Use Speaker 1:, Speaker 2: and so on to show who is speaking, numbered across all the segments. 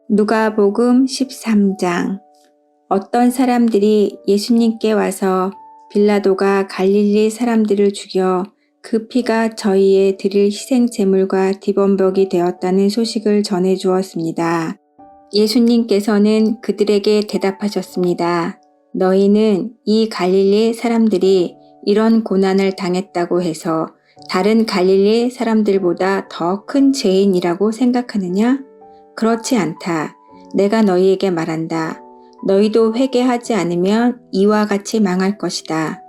Speaker 1: 누가복음 13장. 어떤 사람들이 예수님께 와서 빌라도가 갈릴리 사람들을 죽여 그 피가 저희의 드릴 희생 제물과 디범벅이 되었다는 소식을 전해 주었습니다. 예수님께서는 그들에게 대답하셨습니다. 너희는 이 갈릴리 사람들이 이런 고난을 당했다고 해서 다른 갈릴리 사람들보다 더 큰 죄인이라고 생각하느냐? 그렇지 않다. 내가 너희에게 말한다. 너희도 회개하지 않으면 이와 같이 망할 것이다.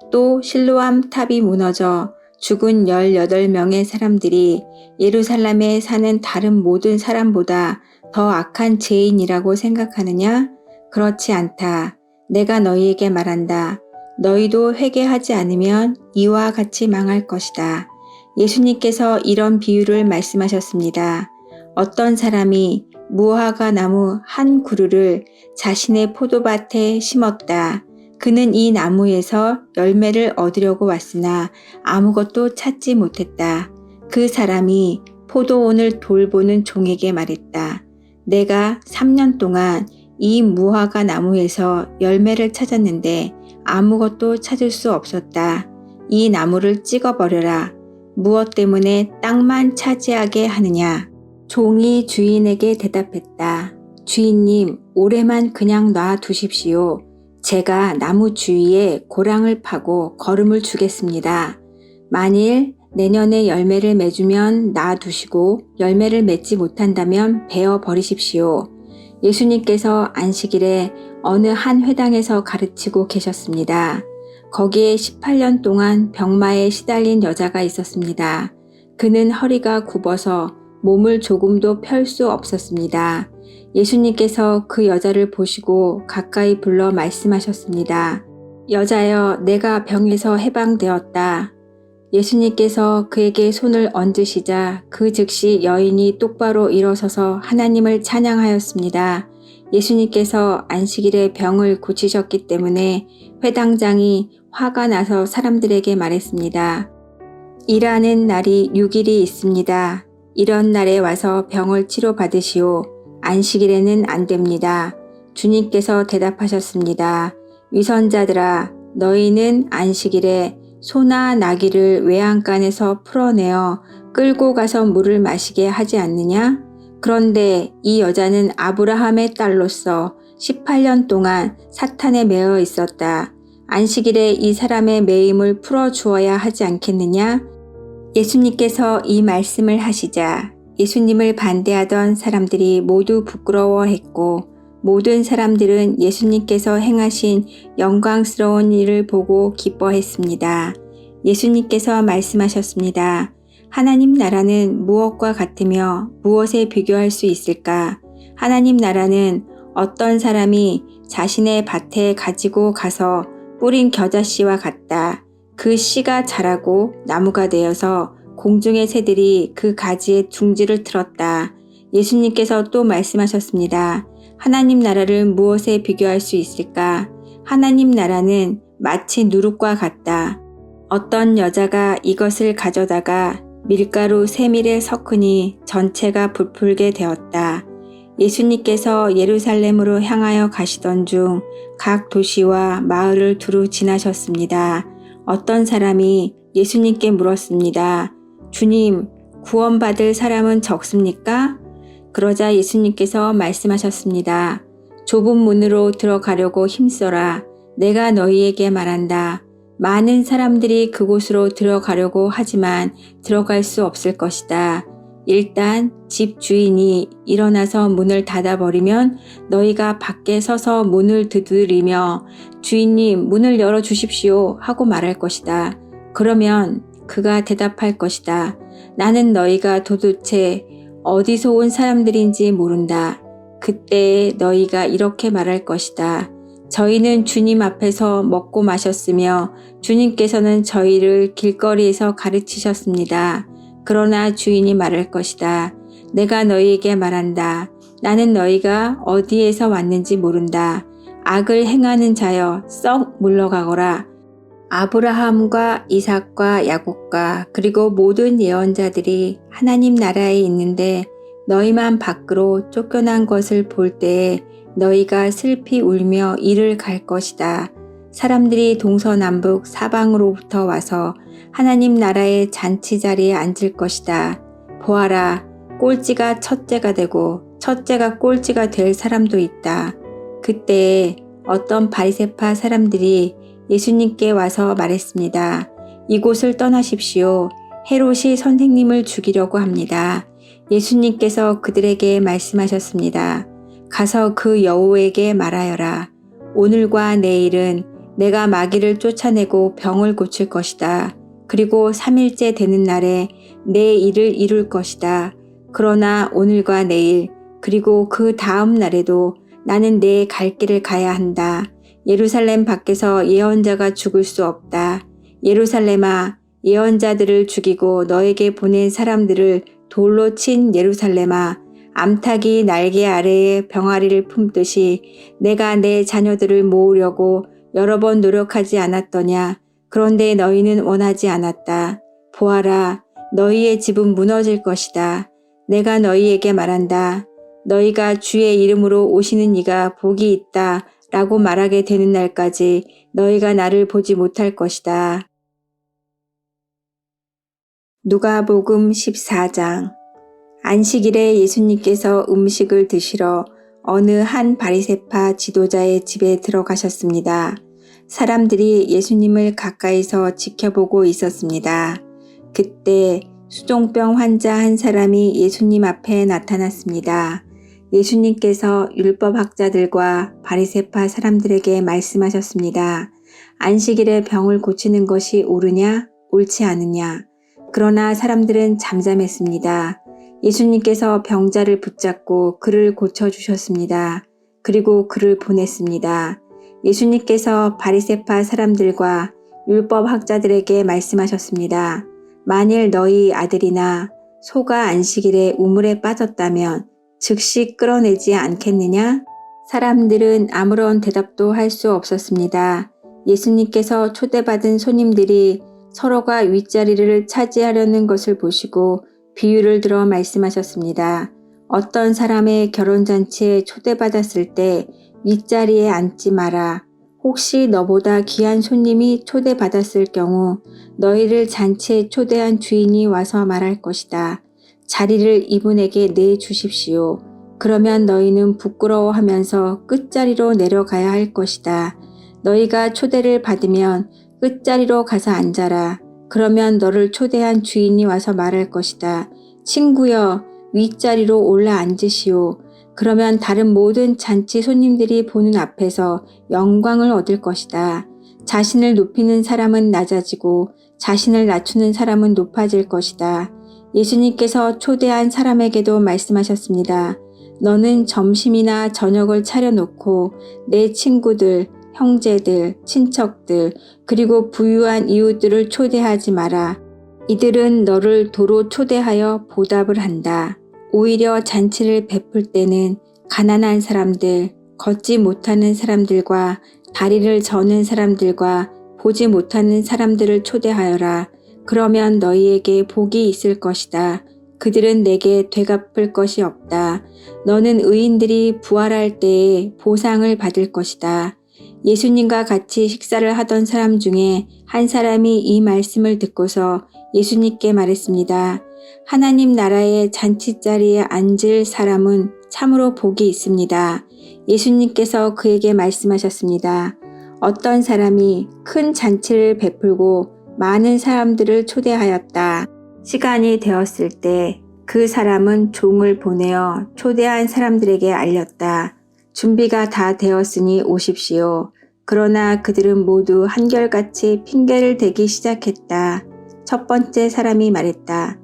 Speaker 1: 또 실로암 탑이 무너져 죽은 18명의 사람들이 예루살렘에 사는 다른 모든 사람보다 더 악한 죄인이라고 생각하느냐? 그렇지 않다. 내가 너희에게 말한다. 너희도 회개하지 않으면 이와 같이 망할 것이다. 예수님께서 이런 비유를 말씀하셨습니다. 어떤 사람이 무화과 나무 한 그루를 자신의 포도밭에 심었다. 그는 이 나무에서 열매를 얻으려고 왔으나 아무것도 찾지 못했다. 그 사람이 포도원을 돌보는 종에게 말했다. 내가 3년 동안 이 무화과 나무에서 열매를 찾았는데 아무것도 찾을 수 없었다. 이 나무를 찍어버려라. 무엇 때문에 땅만 차지하게 하느냐? 종이 주인에게 대답했다. 주인님, 올해만 그냥 놔두십시오. 제가 나무 주위에 고랑을 파고 거름을 주겠습니다. 만일 내년에 열매를 맺으면 놔두시고 열매를 맺지 못한다면 베어 버리십시오. 예수님께서 안식일에 어느 한 회당에서 가르치고 계셨습니다. 거기에 18년 동안 병마에 시달린 여자가 있었습니다. 그는 허리가 굽어서 몸을 조금도 펼 수 없었습니다. 예수님께서 그 여자를 보시고 가까이 불러 말씀하셨습니다. 여자여, 내가 병에서 해방되었다. 예수님께서 그에게 손을 얹으시자 그 즉시 여인이 똑바로 일어서서 하나님을 찬양하였습니다. 예수님께서 안식일에 병을 고치셨기 때문에 회당장이 화가 나서 사람들에게 말했습니다. 일하는 날이 6일이 있습니다. 이런 날에 와서 병을 치료받으시오. 안식일에는 안 됩니다. 주님께서 대답하셨습니다. 위선자들아, 너희는 안식일에 소나 나귀를 외양간에서 풀어내어 끌고 가서 물을 마시게 하지 않느냐? 그런데 이 여자는 아브라함의 딸로서 18년 동안 사탄에 매여 있었다. 안식일에 이 사람의 매임을 풀어주어야 하지 않겠느냐? 예수님께서 이 말씀을 하시자 예수님을 반대하던 사람들이 모두 부끄러워했고 모든 사람들은 예수님께서 행하신 영광스러운 일을 보고 기뻐했습니다. 예수님께서 말씀하셨습니다. 하나님 나라는 무엇과 같으며 무엇에 비교할 수 있을까? 하나님 나라는 어떤 사람이 자신의 밭에 가지고 가서 뿌린 겨자씨와 같다. 그 씨가 자라고 나무가 되어서 공중의 새들이 그 가지에 둥지를 틀었다. 예수님께서 또 말씀하셨습니다. 하나님 나라를 무엇에 비교할 수 있을까? 하나님 나라는 마치 누룩과 같다. 어떤 여자가 이것을 가져다가 밀가루 세밀에 섞으니 전체가 부풀게 되었다. 예수님께서 예루살렘으로 향하여 가시던 중 각 도시와 마을을 두루 지나셨습니다. 어떤 사람이 예수님께 물었습니다. 주님, 구원받을 사람은 적습니까? 그러자 예수님께서 말씀하셨습니다. 좁은 문으로 들어가려고 힘써라. 내가 너희에게 말한다. 많은 사람들이 그곳으로 들어가려고 하지만 들어갈 수 없을 것이다. 일단 집 주인이 일어나서 문을 닫아버리면 너희가 밖에 서서 문을 두드리며 주인님 문을 열어주십시오 하고 말할 것이다. 그러면 그가 대답할 것이다. 나는 너희가 도대체 어디서 온 사람들인지 모른다. 그때 너희가 이렇게 말할 것이다. 저희는 주님 앞에서 먹고 마셨으며 주님께서는 저희를 길거리에서 가르치셨습니다. 그러나 주인이 말할 것이다. 내가 너희에게 말한다. 나는 너희가 어디에서 왔는지 모른다. 악을 행하는 자여 썩 물러가거라. 아브라함과 이삭과 야곱과 그리고 모든 예언자들이 하나님 나라에 있는데 너희만 밖으로 쫓겨난 것을 볼 때에 너희가 슬피 울며 이를 갈 것이다. 사람들이 동서남북 사방으로부터 와서 하나님 나라의 잔치 자리에 앉을 것이다. 보아라, 꼴찌가 첫째가 되고 첫째가 꼴찌가 될 사람도 있다. 그때에 어떤 바리새파 사람들이 예수님께 와서 말했습니다. 이곳을 떠나십시오. 헤롯이 선생님을 죽이려고 합니다. 예수님께서 그들에게 말씀하셨습니다. 가서 그 여우에게 말하여라. 오늘과 내일은 내가 마귀를 쫓아내고 병을 고칠 것이다. 그리고 3일째 되는 날에 내 일을 이룰 것이다. 그러나 오늘과 내일 그리고 그 다음 날에도 나는 내 갈 길을 가야 한다. 예루살렘 밖에서 예언자가 죽을 수 없다. 예루살렘아, 예언자들을 죽이고 너에게 보낸 사람들을 돌로 친 예루살렘아, 암탉이 날개 아래에 병아리를 품듯이 내가 내 자녀들을 모으려고 여러 번 노력하지 않았더냐. 그런데 너희는 원하지 않았다. 보아라, 너희의 집은 무너질 것이다. 내가 너희에게 말한다. 너희가 주의 이름으로 오시는 이가 복이 있다 라고 말하게 되는 날까지 너희가 나를 보지 못할 것이다. 누가복음 14장. 안식일에 예수님께서 음식을 드시러 어느 한 바리새파 지도자의 집에 들어가셨습니다. 사람들이 예수님을 가까이서 지켜보고 있었습니다. 그때 수종병 환자 한 사람이 예수님 앞에 나타났습니다. 예수님께서 율법학자들과 바리새파 사람들에게 말씀하셨습니다. 안식일에 병을 고치는 것이 옳으냐, 옳지 않으냐. 그러나 사람들은 잠잠했습니다. 예수님께서 병자를 붙잡고 그를 고쳐주셨습니다. 그리고 그를 보냈습니다. 예수님께서 바리새파 사람들과 율법학자들에게 말씀하셨습니다. 만일 너희 아들이나 소가 안식일에 우물에 빠졌다면 즉시 끌어내지 않겠느냐? 사람들은 아무런 대답도 할 수 없었습니다. 예수님께서 초대받은 손님들이 서로가 윗자리를 차지하려는 것을 보시고 비유를 들어 말씀하셨습니다. 어떤 사람의 결혼잔치에 초대받았을 때 윗자리에 앉지 마라. 혹시 너보다 귀한 손님이 초대받았을 경우 너희를 잔치에 초대한 주인이 와서 말할 것이다. 자리를 이분에게 내주십시오. 그러면 너희는 부끄러워하면서 끝자리로 내려가야 할 것이다. 너희가 초대를 받으면 끝자리로 가서 앉아라. 그러면 너를 초대한 주인이 와서 말할 것이다. 친구여, 윗자리로 올라 앉으시오. 그러면 다른 모든 잔치 손님들이 보는 앞에서 영광을 얻을 것이다. 자신을 높이는 사람은 낮아지고 자신을 낮추는 사람은 높아질 것이다. 예수님께서 초대한 사람에게도 말씀하셨습니다. 너는 점심이나 저녁을 차려놓고 내 친구들, 형제들, 친척들, 그리고 부유한 이웃들을 초대하지 마라. 이들은 너를 도로 초대하여 보답을 한다. 오히려 잔치를 베풀 때는 가난한 사람들, 걷지 못하는 사람들과 다리를 저는 사람들과 보지 못하는 사람들을 초대하여라. 그러면 너희에게 복이 있을 것이다. 그들은 내게 되갚을 것이 없다. 너는 의인들이 부활할 때에 보상을 받을 것이다. 예수님과 같이 식사를 하던 사람 중에 한 사람이 이 말씀을 듣고서 예수님께 말했습니다. 하나님 나라의 잔치자리에 앉을 사람은 참으로 복이 있습니다. 예수님께서 그에게 말씀하셨습니다. 어떤 사람이 큰 잔치를 베풀고 많은 사람들을 초대하였다. 시간이 되었을 때 그 사람은 종을 보내어 초대한 사람들에게 알렸다. 준비가 다 되었으니 오십시오. 그러나 그들은 모두 한결같이 핑계를 대기 시작했다. 첫 번째 사람이 말했다.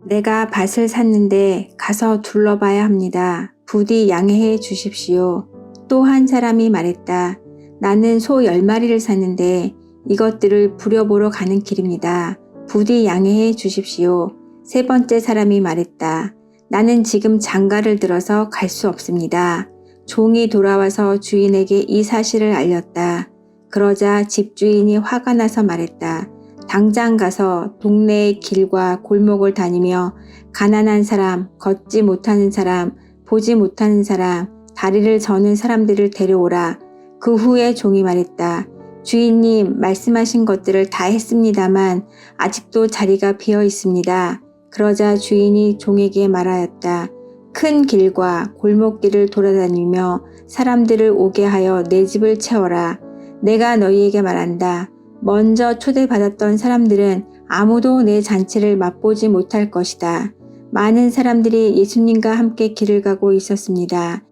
Speaker 1: 내가 밭을 샀는데 가서 둘러봐야 합니다. 부디 양해해 주십시오. 또 한 사람이 말했다. 나는 소 10마리를 샀는데 이것들을 부려보러 가는 길입니다. 부디 양해해 주십시오. 세 번째 사람이 말했다. 나는 지금 장가를 들어서 갈 수 없습니다. 종이 돌아와서 주인에게 이 사실을 알렸다. 그러자 집주인이 화가 나서 말했다. 당장 가서 동네의 길과 골목을 다니며 가난한 사람, 걷지 못하는 사람, 보지 못하는 사람, 다리를 저는 사람들을 데려오라. 그 후에 종이 말했다. 주인님, 말씀하신 것들을 다 했습니다만 아직도 자리가 비어 있습니다. 그러자 주인이 종에게 말하였다. 큰 길과 골목길을 돌아다니며 사람들을 오게 하여 내 집을 채워라. 내가 너희에게 말한다. 먼저 초대받았던 사람들은 아무도 내 잔치를 맛보지 못할 것이다. 많은 사람들이 예수님과 함께 길을 가고 있었습니다.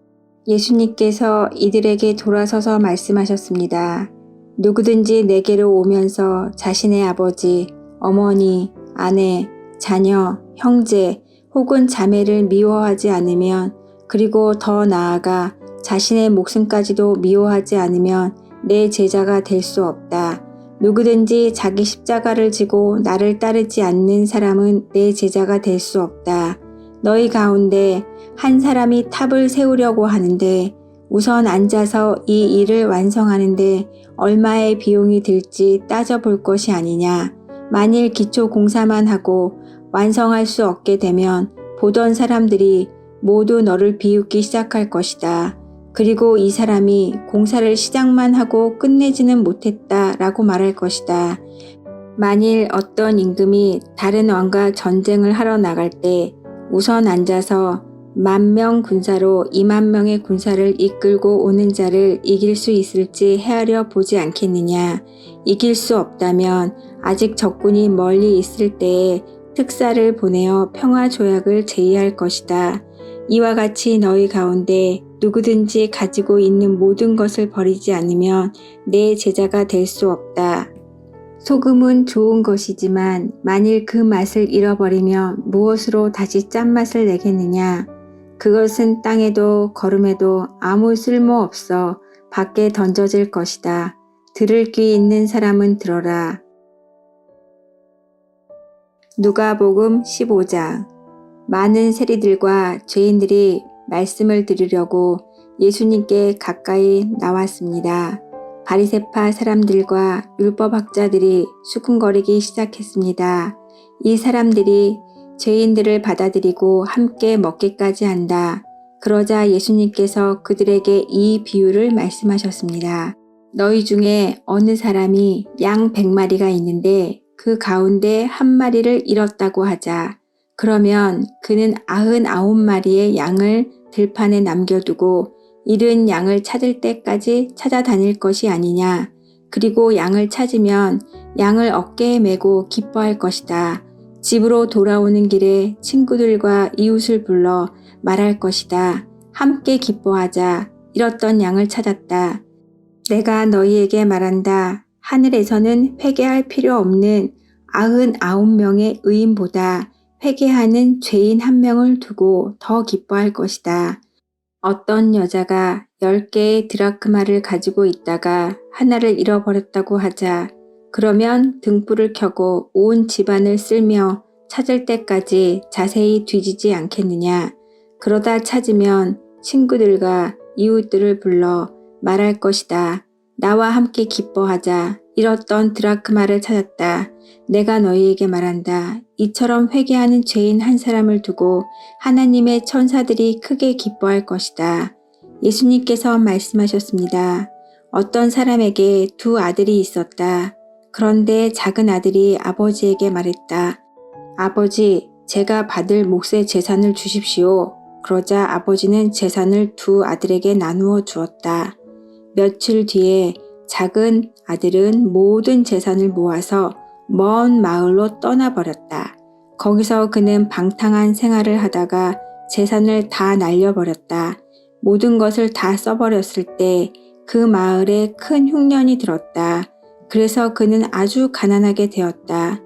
Speaker 1: 예수님께서 이들에게 돌아서서 말씀하셨습니다. 누구든지 내게로 오면서 자신의 아버지, 어머니, 아내, 자녀, 형제 혹은 자매를 미워하지 않으면, 그리고 더 나아가 자신의 목숨까지도 미워하지 않으면 내 제자가 될 수 없다. 누구든지 자기 십자가를 지고 나를 따르지 않는 사람은 내 제자가 될 수 없다. 너희 가운데 한 사람이 탑을 세우려고 하는데 우선 앉아서 이 일을 완성하는데 얼마의 비용이 들지 따져볼 것이 아니냐. 만일 기초 공사만 하고 완성할 수 없게 되면 보던 사람들이 모두 너를 비웃기 시작할 것이다. 그리고 이 사람이 공사를 시작만 하고 끝내지는 못했다 라고 말할 것이다. 만일 어떤 임금이 다른 왕과 전쟁을 하러 나갈 때 우선 앉아서 10,000명 군사로 20,000명의 군사를 이끌고 오는 자를 이길 수 있을지 헤아려 보지 않겠느냐. 이길 수 없다면 아직 적군이 멀리 있을 때에 특사를 보내어 평화조약을 제의할 것이다. 이와 같이 너희 가운데 누구든지 가지고 있는 모든 것을 버리지 않으면 내 제자가 될 수 없다. 소금은 좋은 것이지만 만일 그 맛을 잃어버리면 무엇으로 다시 짠맛을 내겠느냐. 그것은 땅에도 거름에도 아무 쓸모 없어 밖에 던져질 것이다. 들을 귀 있는 사람은 들어라. 누가복음 15장. 많은 세리들과 죄인들이 말씀을 들으려고 예수님께 가까이 나왔습니다. 바리새파 사람들과 율법학자들이 수군거리기 시작했습니다. 이 사람들이 죄인들을 받아들이고 함께 먹기까지 한다. 그러자 예수님께서 그들에게 이 비유를 말씀하셨습니다. 너희 중에 어느 사람이 양 100마리가 있는데 그 가운데 한 마리를 잃었다고 하자. 그러면 그는 99마리의 양을 들판에 남겨두고 잃은 양을 찾을 때까지 찾아다닐 것이 아니냐. 그리고 양을 찾으면 양을 어깨에 메고 기뻐할 것이다. 집으로 돌아오는 길에 친구들과 이웃을 불러 말할 것이다. 함께 기뻐하자. 잃었던 양을 찾았다. 내가 너희에게 말한다. 하늘에서는 회개할 필요 없는 99명의 의인보다 회개하는 죄인 1명을 두고 더 기뻐할 것이다. 어떤 여자가 10개의 드라크마를 가지고 있다가 하나를 잃어버렸다고 하자. 그러면 등불을 켜고 온 집안을 쓸며 찾을 때까지 자세히 뒤지지 않겠느냐. 그러다 찾으면 친구들과 이웃들을 불러 말할 것이다. 나와 함께 기뻐하자. 잃었던 드라크마를 찾았다. 내가 너희에게 말한다. 이처럼 회개하는 죄인 한 사람을 두고 하나님의 천사들이 크게 기뻐할 것이다. 예수님께서 말씀하셨습니다. 어떤 사람에게 2 아들이 있었다. 그런데 작은 아들이 아버지에게 말했다. 아버지, 제가 받을 몫의 재산을 주십시오. 그러자 아버지는 재산을 2 아들에게 나누어 주었다. 며칠 뒤에 작은 아들은 모든 재산을 모아서 먼 마을로 떠나버렸다. 거기서 그는 방탕한 생활을 하다가 재산을 다 날려버렸다. 모든 것을 다 써버렸을 때 그 마을에 큰 흉년이 들었다. 그래서 그는 아주 가난하게 되었다.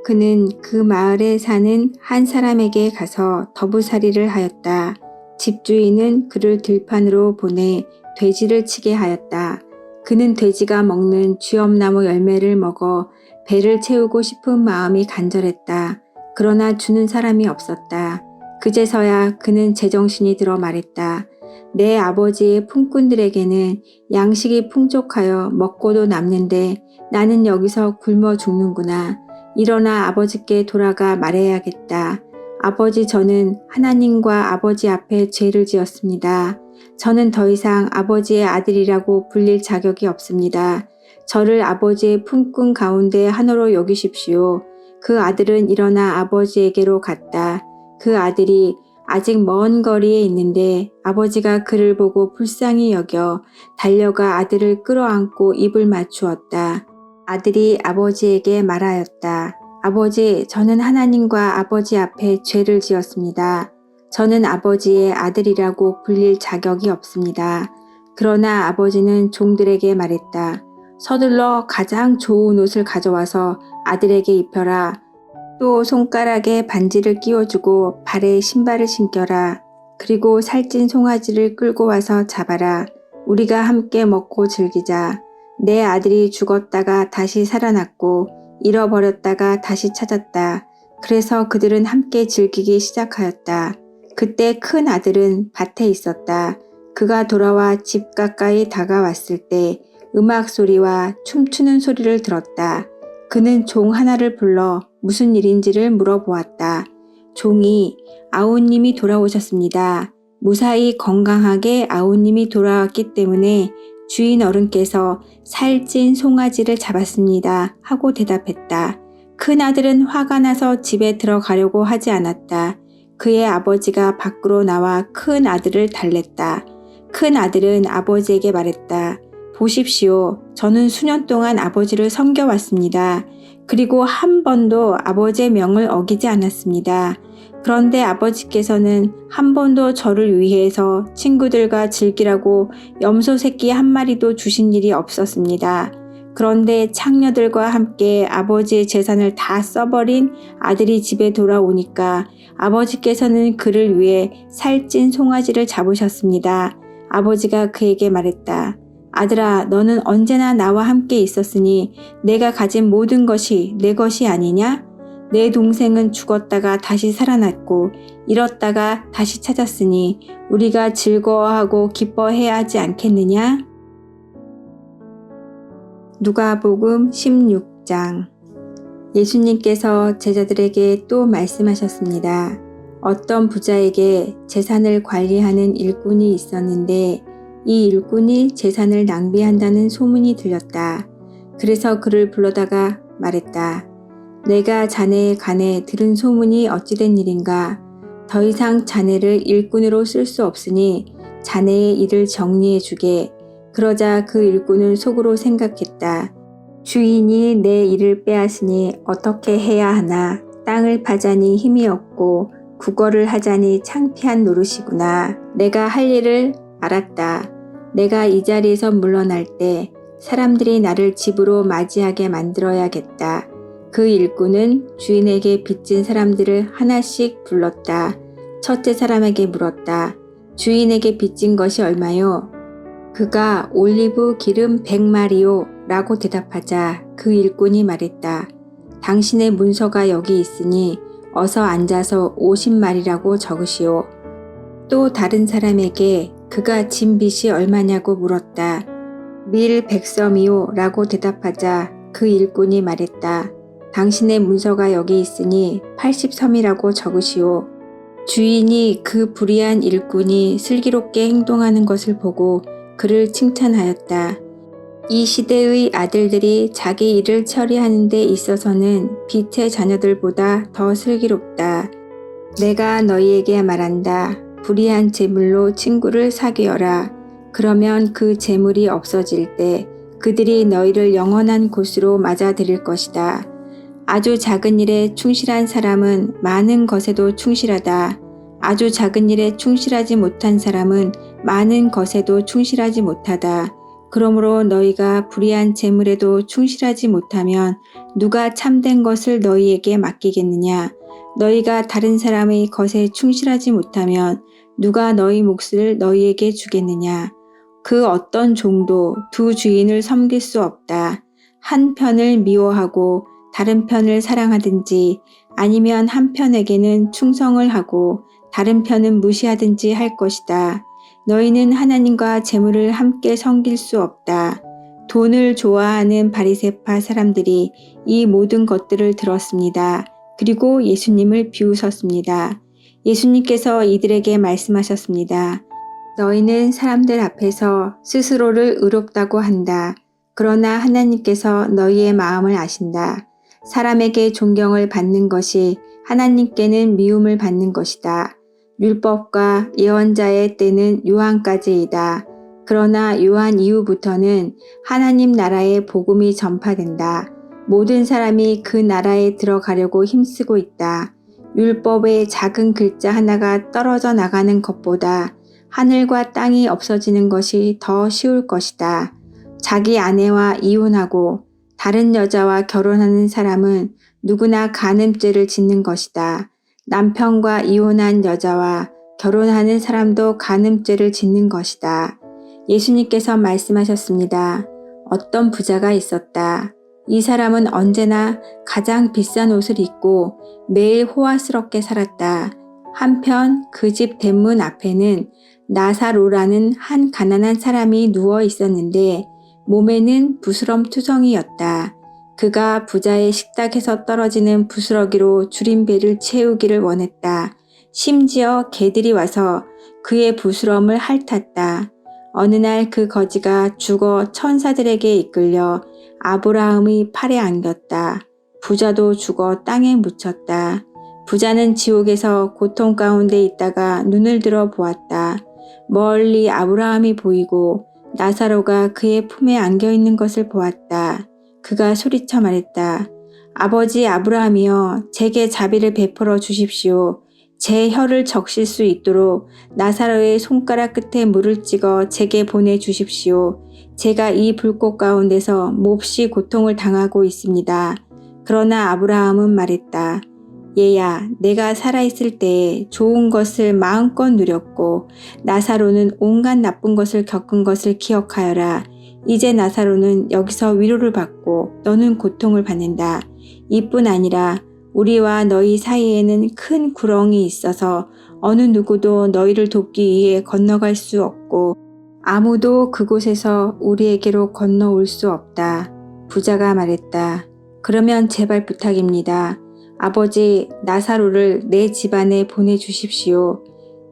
Speaker 1: 그는 그 마을에 사는 한 사람에게 가서 더부살이를 하였다. 집주인은 그를 들판으로 보내 돼지를 치게 하였다. 그는 돼지가 먹는 쥐엄나무 열매를 먹어 배를 채우고 싶은 마음이 간절했다. 그러나 주는 사람이 없었다. 그제서야 그는 제정신이 들어 말했다. 내 아버지의 품꾼들에게는 양식이 풍족하여 먹고도 남는데 나는 여기서 굶어 죽는구나. 일어나 아버지께 돌아가 말해야겠다. 아버지, 저는 하나님과 아버지 앞에 죄를 지었습니다. 저는 더 이상 아버지의 아들이라고 불릴 자격이 없습니다. 저를 아버지의 품꾼 가운데 하나로 여기십시오. 그 아들은 일어나 아버지에게로 갔다. 그 아들이 아직 먼 거리에 있는데 아버지가 그를 보고 불쌍히 여겨 달려가 아들을 끌어안고 입을 맞추었다. 아들이 아버지에게 말하였다. 아버지, 저는 하나님과 아버지 앞에 죄를 지었습니다. 저는 아버지의 아들이라고 불릴 자격이 없습니다. 그러나 아버지는 종들에게 말했다. 서둘러 가장 좋은 옷을 가져와서 아들에게 입혀라. 또 손가락에 반지를 끼워주고 발에 신발을 신겨라. 그리고 살찐 송아지를 끌고 와서 잡아라. 우리가 함께 먹고 즐기자. 내 아들이 죽었다가 다시 살아났고 잃어버렸다가 다시 찾았다. 그래서 그들은 함께 즐기기 시작하였다. 그때 큰 아들은 밭에 있었다. 그가 돌아와 집 가까이 다가왔을 때 음악 소리와 춤추는 소리를 들었다. 그는 종 하나를 불러 무슨 일인지를 물어보았다. 종이 아우님이 돌아오셨습니다. 무사히 건강하게 아우님이 돌아왔기 때문에 주인 어른께서 살찐 송아지를 잡았습니다. 하고 대답했다. 큰 아들은 화가 나서 집에 들어가려고 하지 않았다. 그의 아버지가 밖으로 나와 큰 아들을 달랬다. 큰 아들은 아버지에게 말했다. 보십시오. 저는 수년 동안 아버지를 섬겨왔습니다. 그리고 한 번도 아버지의 명을 어기지 않았습니다. 그런데 아버지께서는 한 번도 저를 위해서 친구들과 즐기라고 염소 새끼 한 마리도 주신 일이 없었습니다. 그런데 창녀들과 함께 아버지의 재산을 다 써버린 아들이 집에 돌아오니까 아버지께서는 그를 위해 살찐 송아지를 잡으셨습니다. 아버지가 그에게 말했다. 아들아, 너는 언제나 나와 함께 있었으니 내가 가진 모든 것이 내 것이 아니냐? 내 동생은 죽었다가 다시 살아났고 잃었다가 다시 찾았으니 우리가 즐거워하고 기뻐해야 하지 않겠느냐? 누가복음 16장. 예수님께서 제자들에게 또 말씀하셨습니다. 어떤 부자에게 재산을 관리하는 일꾼이 있었는데 이 일꾼이 재산을 낭비한다는 소문이 들렸다. 그래서 그를 불러다가 말했다. 내가 자네에 관해 들은 소문이 어찌된 일인가? 더 이상 자네를 일꾼으로 쓸 수 없으니 자네의 일을 정리해 주게. 그러자 그 일꾼은 속으로 생각했다. 주인이 내 일을 빼앗으니 어떻게 해야 하나? 땅을 파자니 힘이 없고 국어를 하자니 창피한 노릇이구나. 내가 할 일을 알았다. 내가 이 자리에서 물러날 때 사람들이 나를 집으로 맞이하게 만들어야겠다. 그 일꾼은 주인에게 빚진 사람들을 하나씩 불렀다. 첫째 사람에게 물었다. 주인에게 빚진 것이 얼마요? 그가 올리브 기름 100마리요 라고 대답하자 그 일꾼이 말했다. 당신의 문서가 여기 있으니 어서 앉아서 50마리라고 적으시오. 또 다른 사람에게 그가 진 빚이 얼마냐고 물었다. 밀 100섬이요 라고 대답하자 그 일꾼이 말했다. 당신의 문서가 여기 있으니 80섬이라고 적으시오. 주인이 그 불의한 일꾼이 슬기롭게 행동하는 것을 보고 그를 칭찬하였다. 이 시대의 아들들이 자기 일을 처리하는 데 있어서는 빛의 자녀들보다 더 슬기롭다. 내가 너희에게 말한다. 불의한 재물로 친구를 사귀어라. 그러면 그 재물이 없어질 때 그들이 너희를 영원한 곳으로 맞아들일 것이다. 아주 작은 일에 충실한 사람은 많은 것에도 충실하다. 아주 작은 일에 충실하지 못한 사람은 많은 것에도 충실하지 못하다. 그러므로 너희가 불의한 재물에도 충실하지 못하면 누가 참된 것을 너희에게 맡기겠느냐? 너희가 다른 사람의 것에 충실하지 못하면 누가 너희 몫을 너희에게 주겠느냐? 그 어떤 종도 두 주인을 섬길 수 없다. 한 편을 미워하고 다른 편을 사랑하든지 아니면 한 편에게는 충성을 하고 다른 편은 무시하든지 할 것이다. 너희는 하나님과 재물을 함께 섬길 수 없다. 돈을 좋아하는 바리새파 사람들이 이 모든 것들을 들었습니다. 그리고 예수님을 비웃었습니다. 예수님께서 이들에게 말씀하셨습니다. 너희는 사람들 앞에서 스스로를 의롭다고 한다. 그러나 하나님께서 너희의 마음을 아신다. 사람에게 존경을 받는 것이 하나님께는 미움을 받는 것이다. 율법과 예언자의 때는 요한까지이다. 그러나 요한 이후부터는 하나님 나라의 복음이 전파된다. 모든 사람이 그 나라에 들어가려고 힘쓰고 있다. 율법의 작은 글자 하나가 떨어져 나가는 것보다 하늘과 땅이 없어지는 것이 더 쉬울 것이다. 자기 아내와 이혼하고 다른 여자와 결혼하는 사람은 누구나 간음죄를 짓는 것이다. 남편과 이혼한 여자와 결혼하는 사람도 간음죄를 짓는 것이다. 예수님께서 말씀하셨습니다. 어떤 부자가 있었다. 이 사람은 언제나 가장 비싼 옷을 입고 매일 호화스럽게 살았다. 한편 그 집 대문 앞에는 나사로라는 한 가난한 사람이 누워 있었는데 몸에는 부스럼투성이였다. 그가 부자의 식탁에서 떨어지는 부스러기로 줄인 배를 채우기를 원했다. 심지어 개들이 와서 그의 부스럼을 핥았다. 어느 날 그 거지가 죽어 천사들에게 이끌려 아브라함의 팔에 안겼다. 부자도 죽어 땅에 묻혔다. 부자는 지옥에서 고통 가운데 있다가 눈을 들어 보았다. 멀리 아브라함이 보이고 나사로가 그의 품에 안겨 있는 것을 보았다. 그가 소리쳐 말했다. 아버지 아브라함이여, 제게 자비를 베풀어 주십시오. 제 혀를 적실 수 있도록 나사로의 손가락 끝에 물을 찍어 제게 보내주십시오. 제가 이 불꽃 가운데서 몹시 고통을 당하고 있습니다. 그러나 아브라함은 말했다. 얘야, 내가 살아있을 때에 좋은 것을 마음껏 누렸고 나사로는 온갖 나쁜 것을 겪은 것을 기억하여라. 이제 나사로는 여기서 위로를 받고 너는 고통을 받는다. 이뿐 아니라 우리와 너희 사이에는 큰 구렁이 있어서 어느 누구도 너희를 돕기 위해 건너갈 수 없고 아무도 그곳에서 우리에게로 건너올 수 없다. 부자가 말했다. 그러면 제발 부탁입니다. 아버지 나사로를 내 집안에 보내주십시오.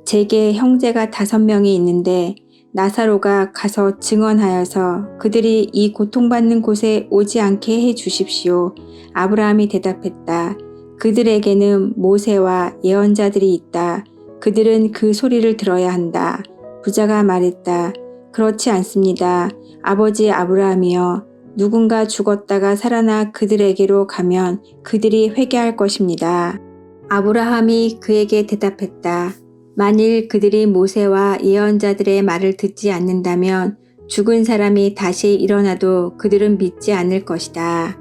Speaker 1: 제게 형제가 5명이 있는데 나사로가 가서 증언하여서 그들이 이 고통받는 곳에 오지 않게 해 주십시오. 아브라함이 대답했다. 그들에게는 모세와 예언자들이 있다. 그들은 그 소리를 들어야 한다. 부자가 말했다. 그렇지 않습니다. 아버지 아브라함이여, 누군가 죽었다가 살아나 그들에게로 가면 그들이 회개할 것입니다. 아브라함이 그에게 대답했다. 만일 그들이 모세와 예언자들의 말을 듣지 않는다면 죽은 사람이 다시 일어나도 그들은 믿지 않을 것이다.